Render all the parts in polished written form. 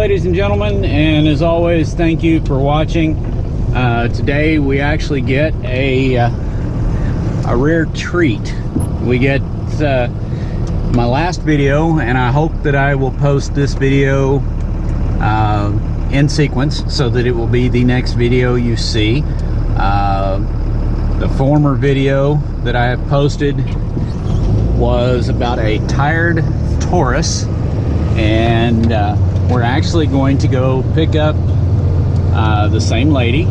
ladies and gentlemen, and as always, thank you for watching. Today we actually get a rare treat. We get my last video, and I hope that I will post this video in sequence so that it will be the next video you see. The former video that I have posted was about a tired Taurus, and we're actually going to go pick up the same lady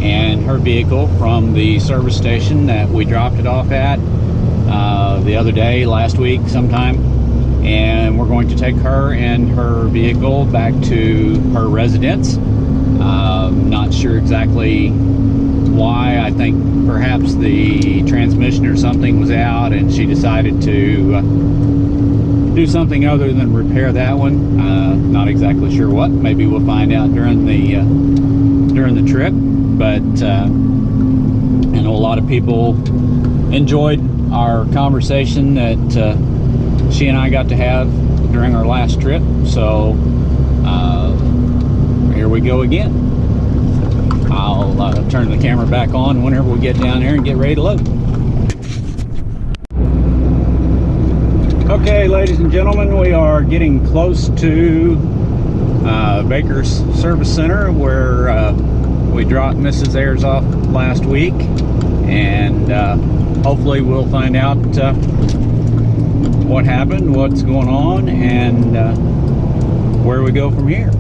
and her vehicle from the service station that we dropped it off at the other day, last week sometime, and we're going to take her and her vehicle back to her residence. Not sure exactly why. I think perhaps the transmission or something was out and she decided to do something other than repair that one. Not exactly sure what. Maybe we'll find out during the trip. But I know a lot of people enjoyed our conversation that she and I got to have during our last trip. So here we go again. I'll turn the camera back on whenever we get down there and get ready to load. Okay, ladies and gentlemen, we are getting close to Baker's Service Center, where we dropped Mrs. Ayers off last week, and hopefully we'll find out what happened, what's going on, and where we go from here.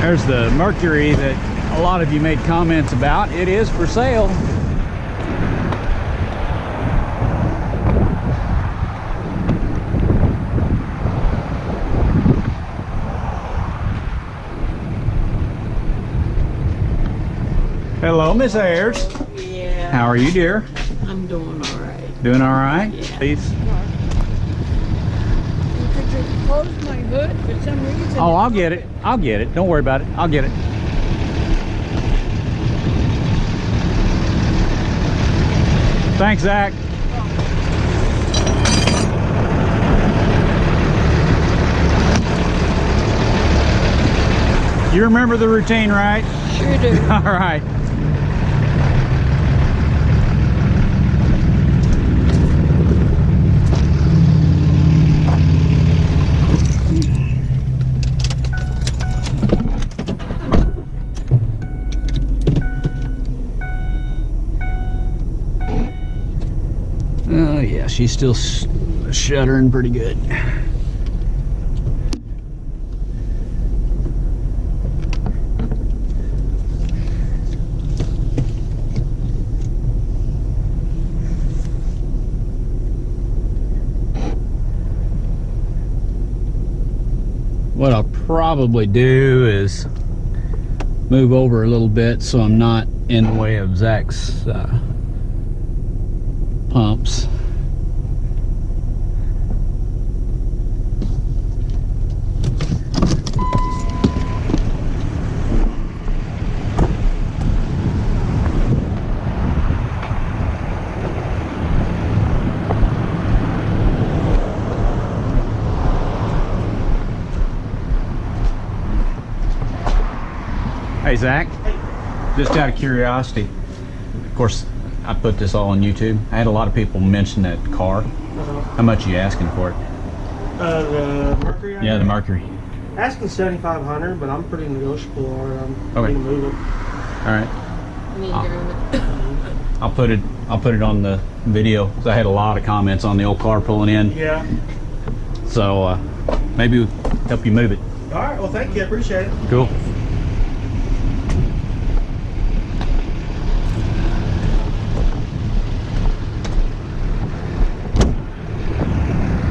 There's the Mercury that a lot of you made comments about. It is for sale. Hello, Miss Ayers. Yeah. How are you, dear? I'm doing all right. Doing all right? Yeah. Please. You could just close my hood for some reason. Oh, I'll get it. I'll get it. Don't worry about it. I'll get it. Thanks, Zach. You remember the routine, right? Sure do. All right. Oh yeah, she's still shuddering pretty good. What I'll probably do is move over a little bit so I'm not in the way of Zach's pumps. Hey Zach, just out of curiosity, of course I put this all on YouTube. I had a lot of people mention that car. How much are you asking for it? The Mercury? Yeah, the Mercury. Asking $7,500, but I'm pretty negotiable on it. I'm Okay. going to move it. All right. I'll put it on the video, because I had a lot of comments on the old car pulling in. Yeah. So maybe we'll help you move it. All right. Well, thank you. I appreciate it. Cool.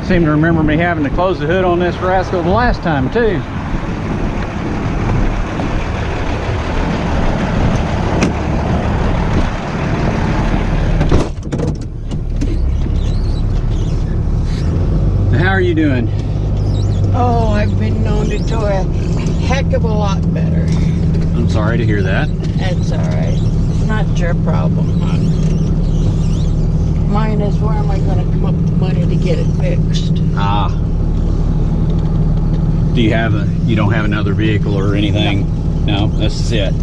Seem to remember me having to close the hood on this rascal the last time too. you doing? Oh, I've been known to do a heck of a lot better. I'm sorry to hear that. That's all right. Not your problem, hon. Mine is where am I going to come up with money to get it fixed? Ah. Do you have you don't have another vehicle or anything? No, this is it.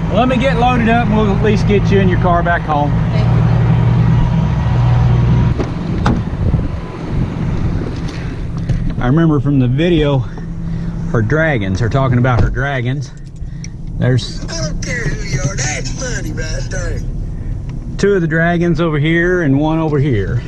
Well, let me get loaded up and we'll at least get you in your car back home. Thank you. I remember from the video, her dragons, her talking about her dragons. There's I don't care who you are, that's money right there. 2 of the dragons over here and 1 over here.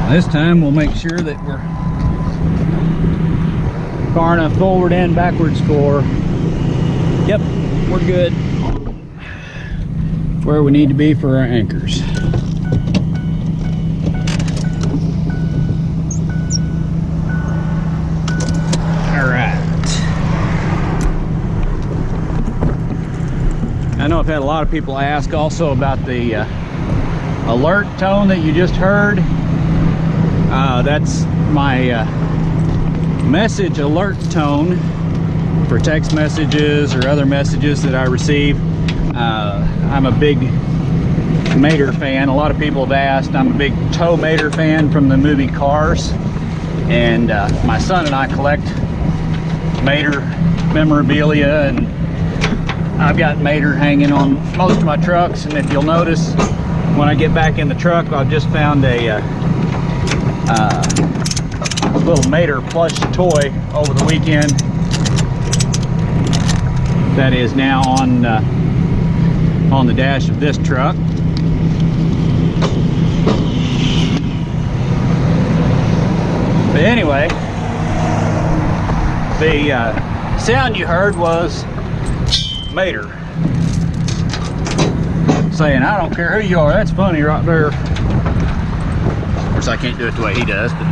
This time we'll make sure that we're far enough forward and backwards for, yep, we're good. Where we need to be for our anchors. All right. I know I've had a lot of people ask also about the alert tone that you just heard. That's my message alert tone for text messages or other messages that I receive. I'm a big Mater fan. A lot of people have asked. I'm a big Tow Mater fan from the movie Cars, and my son and I collect Mater memorabilia, and I've got Mater hanging on most of my trucks. And if you'll notice, when I get back in the truck, I've just found a little Mater plush toy over the weekend that is now on the dash of this truck. But anyway, the sound you heard was Mater saying, "I don't care who you are." That's funny right there. Of course, I can't do it the way he does, but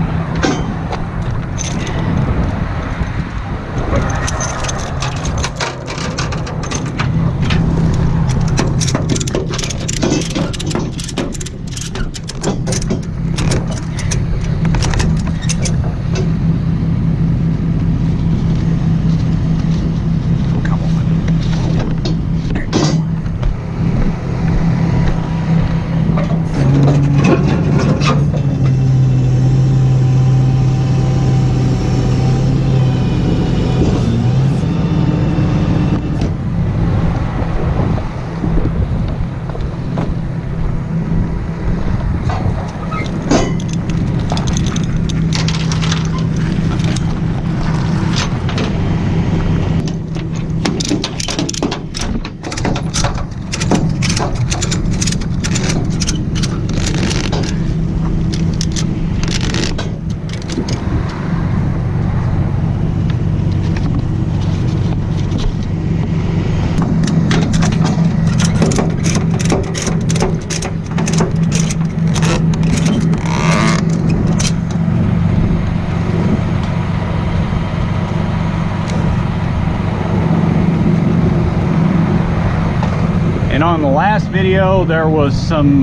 and on the last video there was some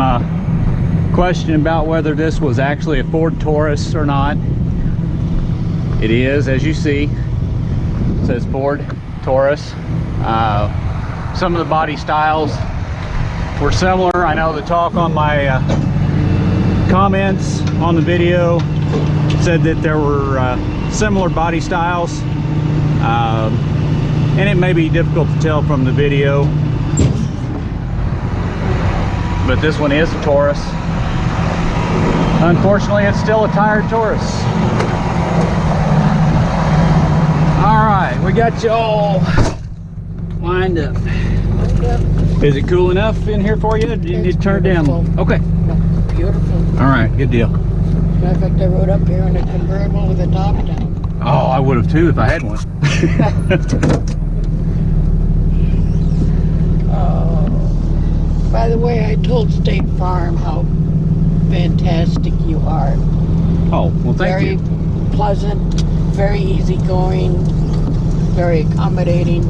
question about whether this was actually a Ford Taurus or not. It is, as you see. It says Ford Taurus. Some of the body styles were similar. I know the talk on my comments on the video said that there were similar body styles, and it may be difficult to tell from the video, but this one is a Taurus. Unfortunately, it's still a tired Taurus. All right, we got you all lined up. Is it cool enough in here for you? Do you need to turn it down? Okay. Beautiful. All right, good deal. Matter of fact, I rode up here in a convertible with the top down. Oh, I would have too if I had one. By the way, I told State Farm how fantastic you are. Oh, well, thank Very you. pleasant, very easygoing, very accommodating.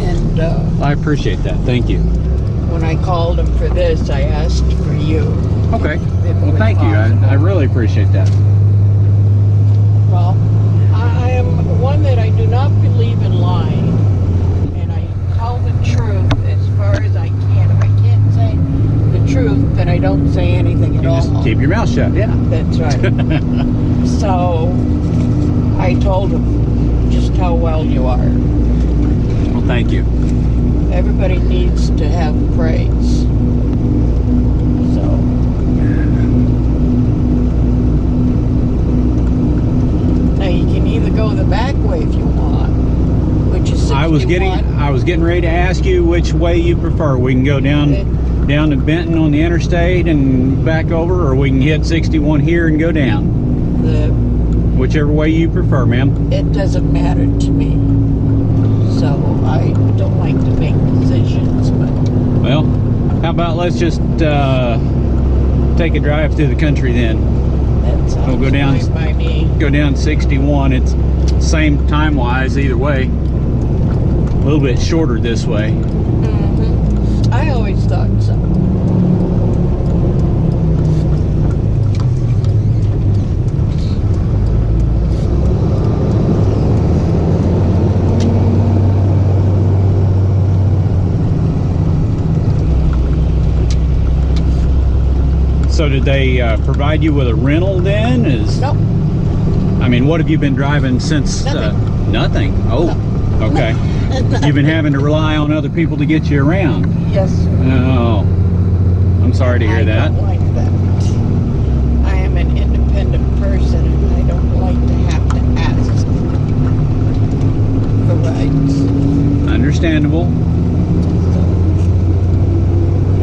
And I appreciate that. Thank you. when I called him for this, I asked for you. Okay. If it Well, was thank you. possible. I really appreciate that. Well, I am one that I do not believe in lying, and I tell the truth as far as I can. If I can't say the truth, then I don't say anything at You all. just keep your mouth shut. Yeah. That's right. So I told him just how well you are. Well, thank you. Everybody needs to have praise. So now you can either go the back way if you want, which is 61. I was getting ready to ask you which way you prefer. We can go down to Benton on the interstate and back over, or we can hit 61 here and go down. Whichever way you prefer, ma'am. It doesn't matter to me. So I don't like to make decisions, but Well, how about let's just take a drive through the country then. that sounds We'll go down- fine by me. Go down 61. It's same time-wise either way. A little bit shorter this way. I always thought so. So did they provide you with a rental then? Nope. I mean, what have you been driving since? Nothing. Nothing. Oh, okay. You've been having to rely on other people to get you around. Yes, sir. Oh, I'm sorry to hear I that. don't like that. I am an independent person, and I don't like to have to ask for rides. Understandable. So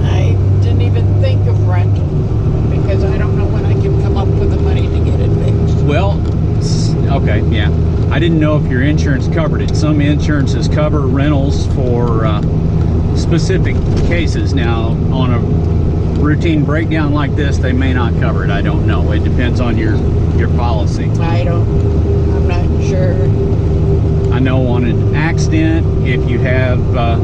I didn't even think of rental because I don't know when I can come up with the money to get it fixed. Well, okay, yeah. I didn't know if your insurance covered it. Some insurances cover rentals for specific cases. Now, on a routine breakdown like this, they may not cover it. I don't know. It depends on your policy. I'm not sure. I know on an accident, if you have the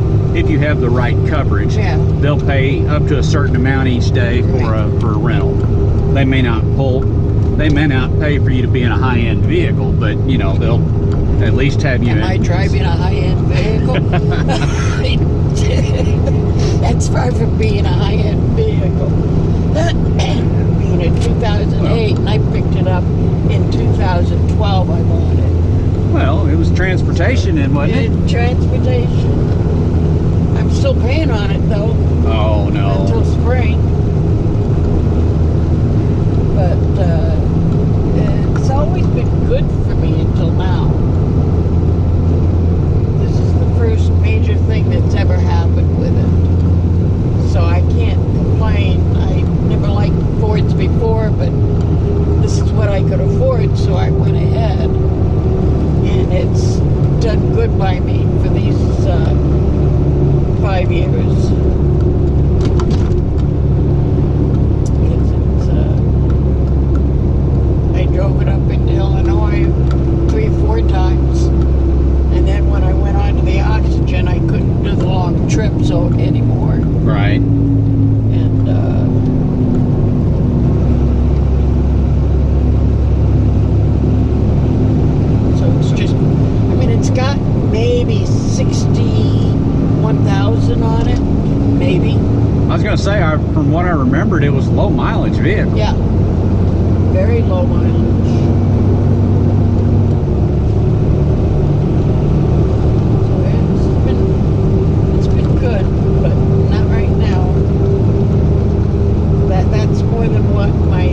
right coverage, Yeah. they'll pay up to a certain amount each day for a rental. They may not pay for you to be in a high-end vehicle, but you know they'll at least have you. Am I driving a high-end vehicle? That's far from being a high-end vehicle. Being a 2008, and I picked it up in 2012. I bought it. Well, it was transportation, then, wasn't it? Transportation. I'm still paying on it though Oh until no. spring. But it's always been good for me until now. This is the first major thing that's ever happened with it. So I can't complain. I never liked Fords before, but this is what I could afford, so I went ahead. And it's done good by me for these 5 years. I drove it up into Illinois 3-4 times, and then when I went onto the oxygen, I couldn't do the long trips anymore. Right. And so it's just, I mean, it's got maybe 61,000 on it, maybe. I was gonna say, from what I remembered, it was a low mileage vehicle. Yeah, very low mileage. So it's been good, but not right now. That's more than what my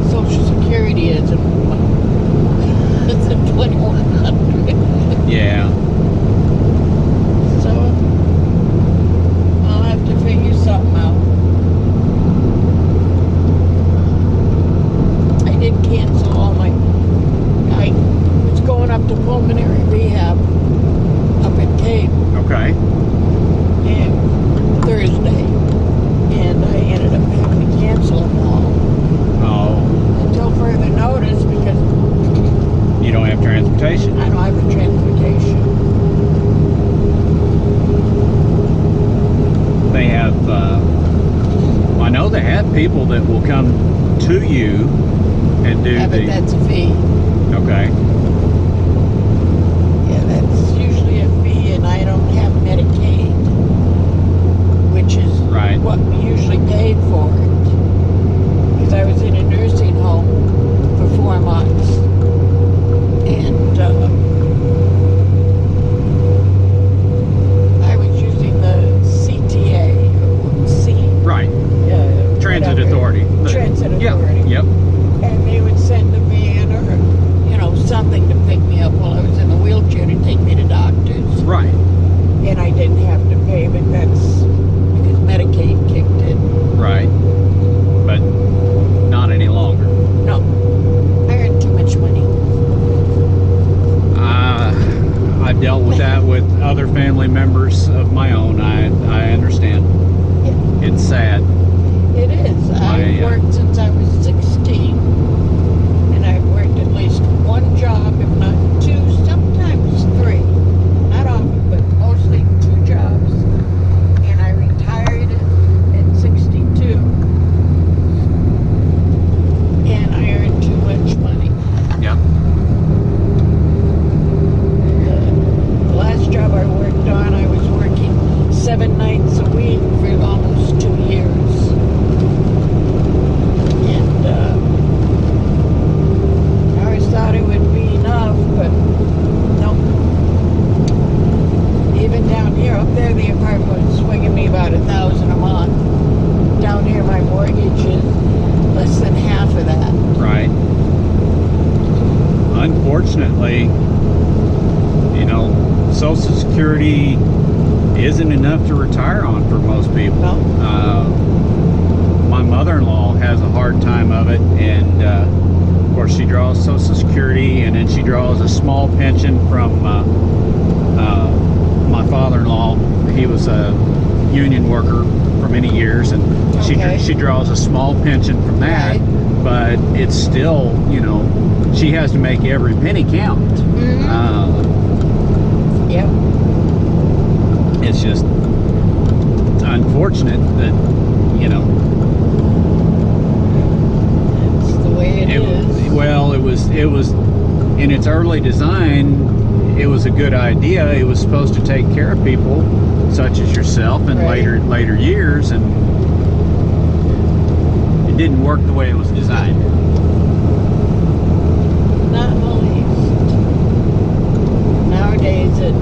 Social Security is a month. It's a 2,100. Yeah. So I'll have to figure something out. I did cancel all know they have people that will come to you and do Yeah, but the. that's a fee. Okay. Yeah, that's usually a fee, and I don't have Medicaid, which is Right. what we usually paid for it. Because I was in a nursing home for 4 months, and I was using the CTA, Right. Transit whatever. Authority. Transit Yep. Authority. Yep. And they would send a van or, something to pick me up while I was in the wheelchair to take me to doctors. Right. And I didn't have to pay, but that's because Medicaid kicked in. Right. But not any longer. No, I earned too much money. I've dealt with that with other family members of my own. I understand. Yeah, It's sad. it is. I've worked since I was 16. And I've worked at least one job, if not two, sometimes three. Not often, but mostly 2 jobs. And I retired at 62. And I earned too much money. Yep. The last job I worked on, I was working 7 nights a week for almost 2 years. And I always thought it would be enough, but nope. Even down here, up there, the apartment was swinging me about $1,000 a month. Down here, my mortgage is less than half of that. Right. Unfortunately, Social Security isn't enough to retire on for most people. No. My mother-in-law has a hard time of it, and of course she draws Social Security, and then she draws a small pension from my father-in-law. He was a union worker for many years, and Okay. she draws a small pension from that. Right. But it's still, she has to make every penny count. Mhm. Yep. It's just unfortunate that It's the way it is. well, it was in its early design. It was a good idea. It was supposed to take care of people such as yourself in Right. later years, and it didn't work the way it was designed. Not in the least. Nowadays, if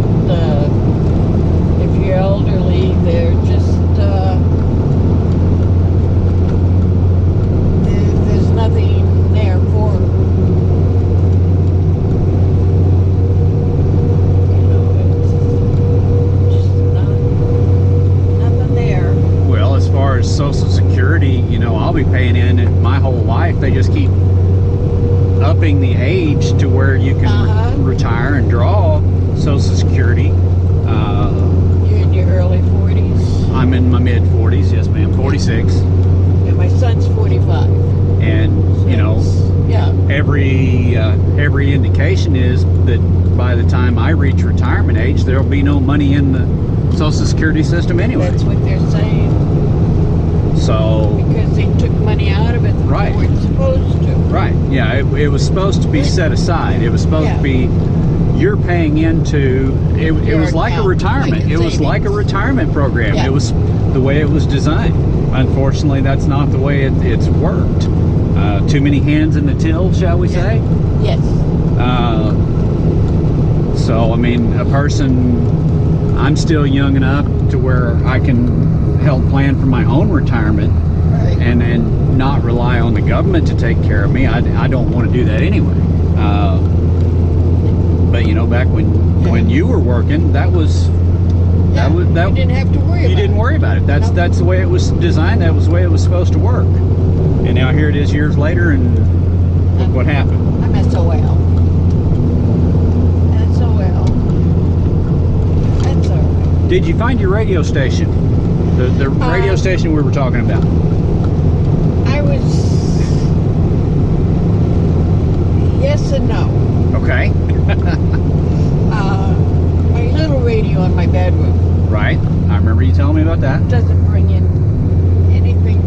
you're elderly, they're just there's nothing there for them. It's just nothing there. Well, as far as Social Security, I'll be paying in it my whole life. They just keep upping the age to where you can retire and draw Social Security. You're in your early 40s. I'm in my mid 40s, yes ma'am, 46. And my son's 45. And, Yeah. every indication is that by the time I reach retirement age, there'll be no money in the Social Security system anyway. That's what they're saying. So, Because they took money out of it that Right. they weren't supposed to. right, yeah, it was supposed to be set aside. It was supposed to be, you're paying into, it Your was like a account, retirement. like It was like a savings. retirement program. Yeah. It was the way it was designed. Unfortunately, that's not the way it's worked. Too many hands in the till, shall we say? Yes. So, I mean, I'm still young enough to where I can help plan for my own retirement Right. and not rely on the government to take care of me. I don't want to do that anyway. But back when you were working, you didn't have to worry about you didn't worry about it. That's Nope. that's the way it was designed. That was the way it was supposed to work. And now here it is years later, and look what happened. I'm SOL. SOL. That's all right. Did you find your radio station? The radio station we were talking about. I was... Yes and no. Okay. My little radio in my bedroom Right. I remember you telling me about that. doesn't bring in anything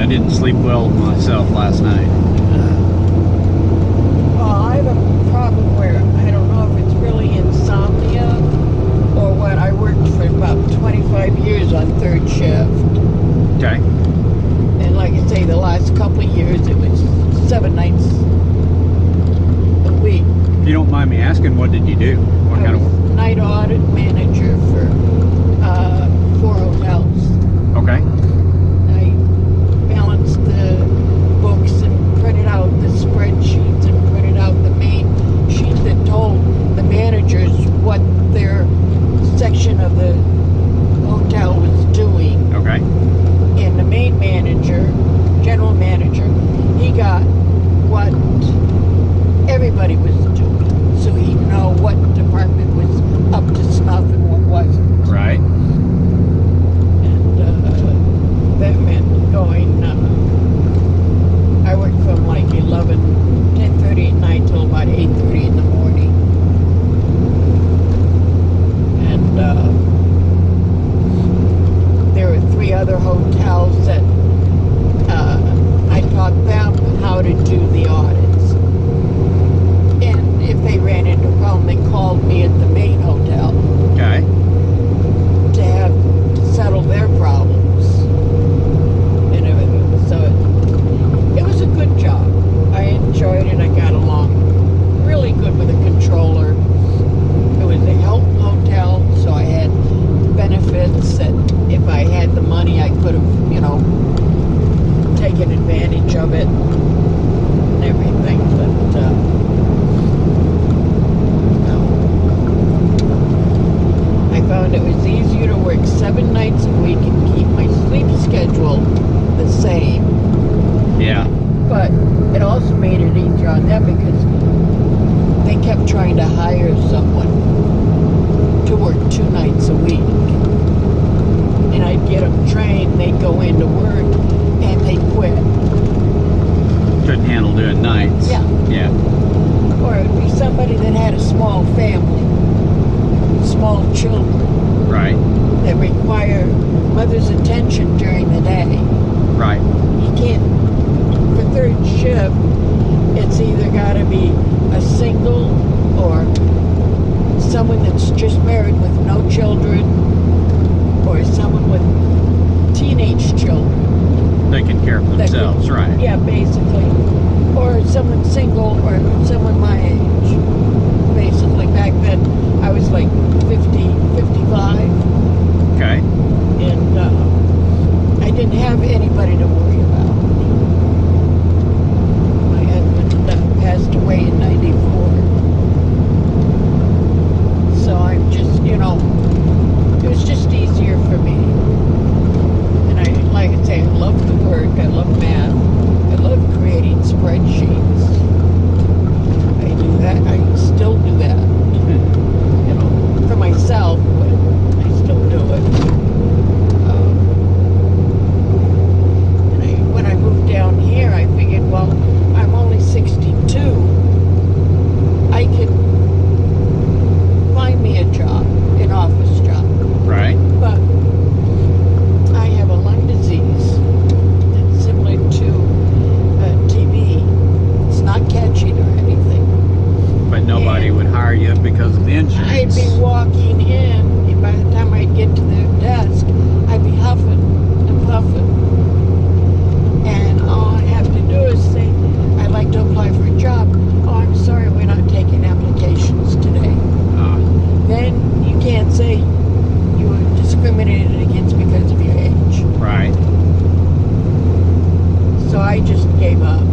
didn't sleep well myself last night. Well, I have a problem where I don't know if it's really insomnia or what. I worked for about 25 years on third shift. Okay. And like I say, the last couple of years, it was 7 nights a week. If you don't mind me asking, what did you do? What I kind of was work? night audit manager for 4 hotels. Okay. I balanced the books and printed out the spreadsheets and printed out the main sheet that told the managers what their section of the hotel was doing. Okay. And the main manager, general manager, he got what everybody was doing. So he'd know what department was up to snuff and what wasn't. Right. And that meant going, I worked from like 10:30 at night till about 8:30 in the morning. And there were 3 other hotels that I taught them how to do the audits. And if they ran into a problem, they called me at the main hotel Okay. to have settle their problems and everything. So it was a good job. I enjoyed it. I got along really good with the controller. It was a health hotel, so I had benefits that if I had the money, I could have, taken advantage of it and everything. But no. I found it was easier to work 7 nights a week and keep my sleep schedule the same. Yeah. But it also made it easier on them because they kept trying to hire someone to work 2 nights a week. And I'd get them trained, they'd go into work, and they'd quit. Couldn't handle doing nights. Yeah. Yeah. Or it'd be somebody that had a small family, small children, Right. that require mother's attention during the day. Right. You can't, for third shift, it's either got to be a single or someone that's just married with no children or someone with teenage children. They can care for that themselves. could- Right. Yeah, basically. Or someone single or someone my age. Basically, back then I was like 50, 55. Okay. And I didn't have anybody to worry about. My husband passed away in 94. So I'm just, it was just easier for me. And like I say, I love the work, I love math, I love creating spreadsheets. I do that, I still do that. For myself, but I still do it. When I moved down here, I figured, well, I'm only 62. I could find me a job, an office job. Right. But I have a lung disease that's similar to TB. It's not catching or anything. But nobody would hire you because of the insurance. I'd be walking in, and by the time I'd get to their desk, I'd be huffing and puffing. And all I have to do is say, I'd like to apply for a job. Oh, I'm sorry, we're not taking applications today. Then you can't say you were discriminated against because of your age. Right. So I just gave up.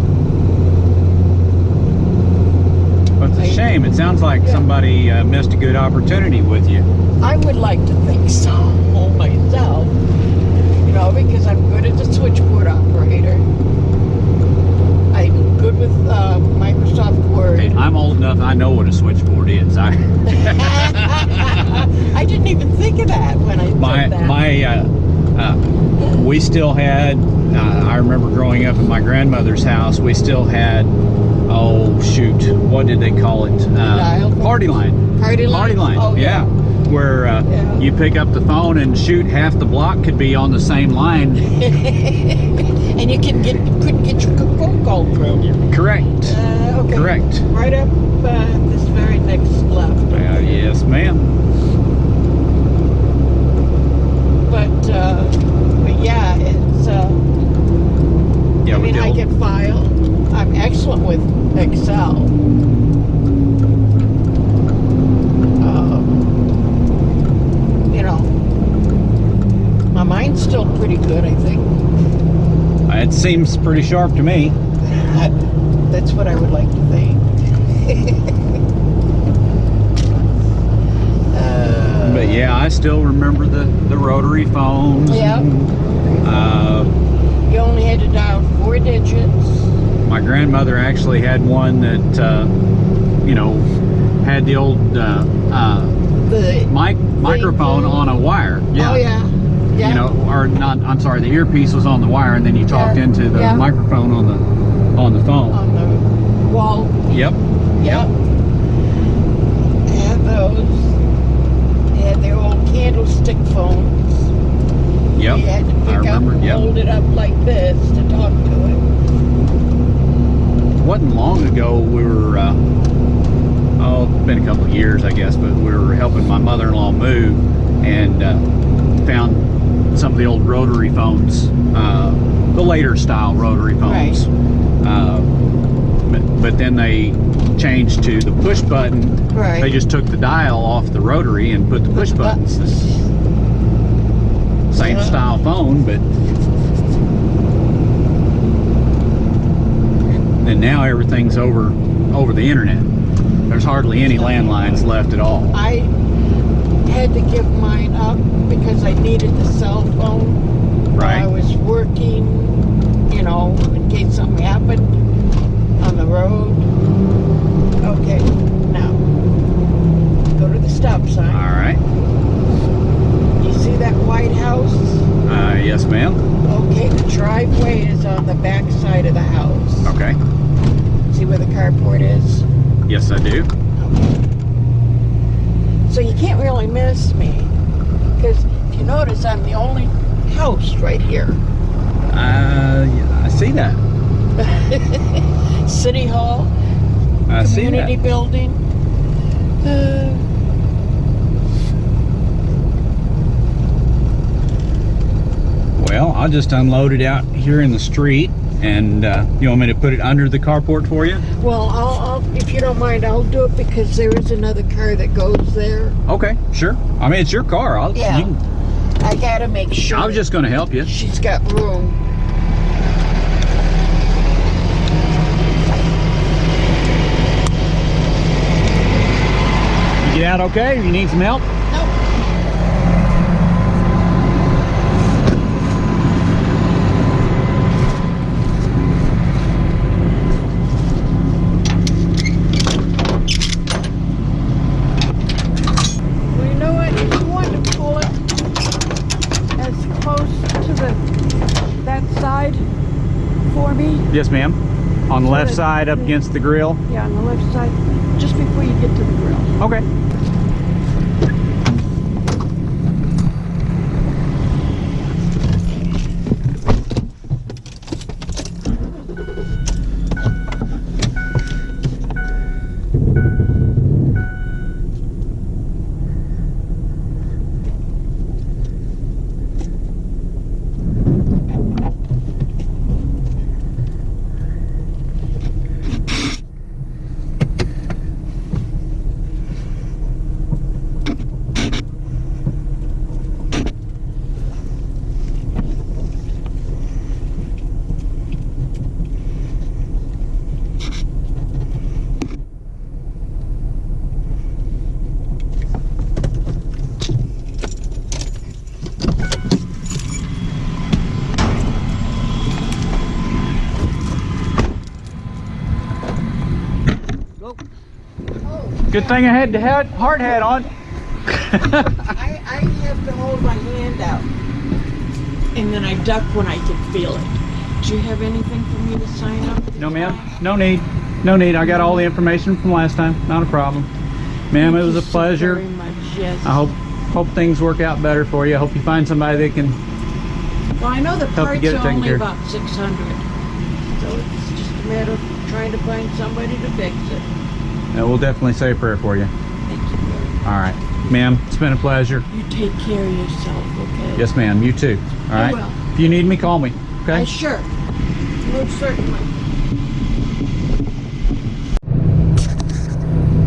But it's a shame. It sounds like Yeah. somebody missed a good opportunity with you. I would like to think so myself, because I'm good as a switchboard operator. I'm good with Microsoft Word. Hey, I'm old enough. I know what a switchboard is. I didn't even think of that when I said that. We still had. I remember growing up in my grandmother's house. We still had. Oh shoot! What did they call it? Dial? Party line. Party line? Party line. Oh, yeah. where Yeah. you pick up the phone and shoot, half the block could be on the same line. And you couldn't get your phone call through. Correct. Okay. Correct. Right up this very next left. Yes, ma'am. But yeah, it's. Yeah, I mean, I can file. I'm excellent with Excel. You know, my mind's still pretty good, I think. It seems pretty sharp to me. That's what I would like to think. But yeah, I still remember the rotary phones. Yeah. You only had to dial 4 digits. My grandmother actually had one that, you know, had the old The microphone thing. on a wire. Yeah. Oh yeah. Yeah. You know, or not. I'm sorry. The earpiece was on the wire, and then you talked into the Yeah. microphone on the phone. On the wall. Yep. Yep. They had those. They had their old candlestick phones. Yep. You had to I pick up remember. and Yep. hold it up like this to talk to it. Wasn't long ago we were. Oh, it's been a couple of years, I guess, but we were helping my mother-in-law move, and found some of the old rotary phones, the later style rotary phones. But then they changed to the push button. Right. They just took the dial off the rotary and put the push buttons. Same style phone, but and now everything's over the internet. There's hardly any landlines left at all. I had to give mine up because I needed the cell phone. Right. I was working, you know, in case something happened on the road. Okay, now go to the stop sign. All right. You see that White House? Yes, ma'am. Okay, the driveway is on the back side of the house. Okay. See where the carport is? Yes, I do. So you can't really miss me. Because if you notice, I'm the only house right here. Yeah, I see that. City Hall, I see community that. building. Well, I'll just unload it out here in the street, and you want me to put it under the carport for you? Well, I'll, if you don't mind, I'll do it because there is another car that goes there. Okay, sure. I mean, it's your car. Yeah. You can, I gotta make sure. I was just going to help you. She's got room. You get out okay? You need some help? Nope. Well, you know what? If you want to pull it as close to that side for me. Yes, ma'am. On the left that- side, up against the grill. Yeah, on the left side, just before you get to the grill. Okay. Good thing I had the hard hat on. I have to hold my hand out. And then I duck when I can feel it. Do you have anything for me to sign up? No, ma'am. No need. No need. I got all the information from last time. Not a problem. Ma'am, it was a pleasure. Thank you so very much. yes. I hope things work out better for you. I hope you find somebody that can. Well, I know the Help you parts get it are taken only care of. about 600. So it's just a matter of trying to find somebody to fix it. We'll definitely say a prayer for you. Thank you very much. All right, ma'am. It's been a pleasure. You take care of yourself, okay? Yes, ma'am. You too. All right. will. If you need me, call me. Okay. Sure. Most certainly.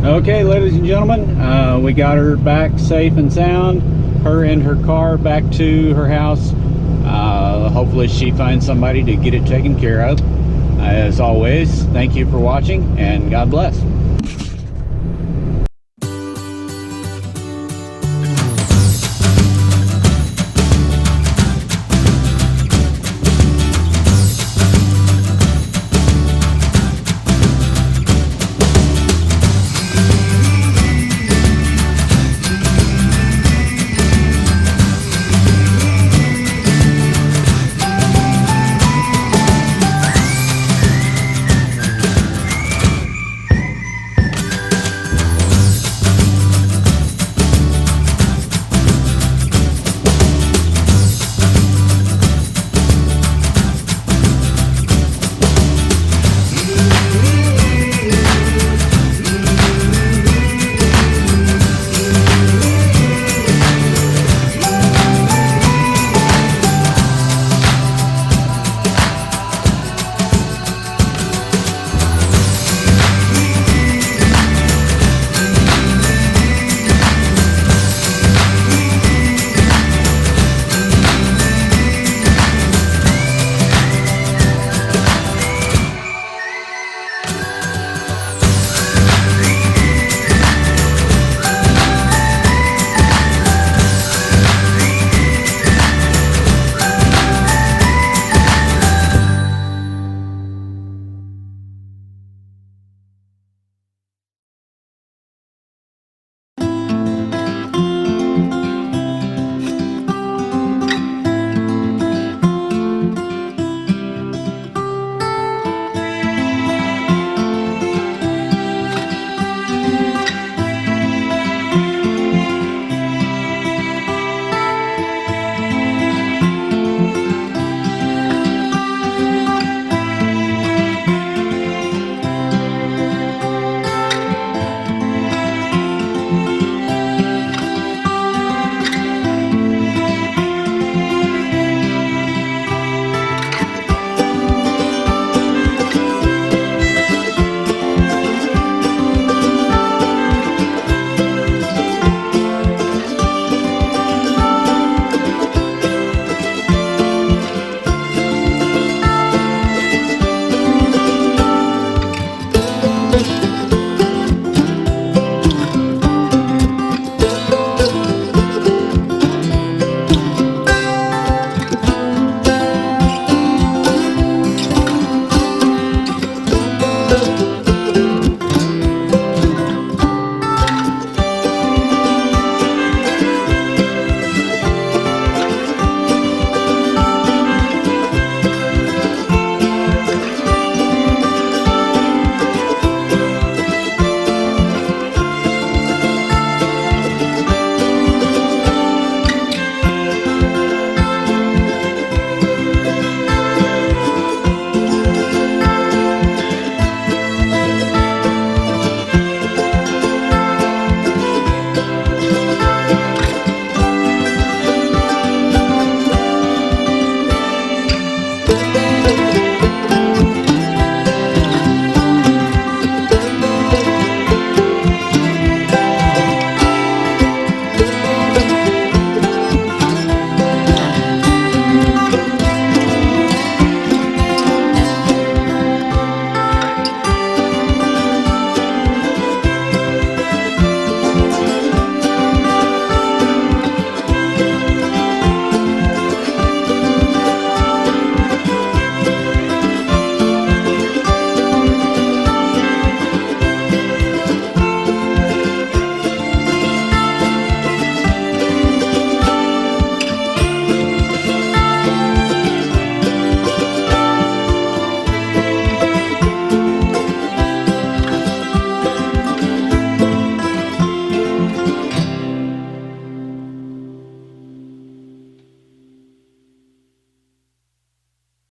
Okay, ladies and gentlemen, we got her back safe and sound. Her and her car back to her house. Hopefully she finds somebody to get it taken care of. As always, thank you for watching, and God bless.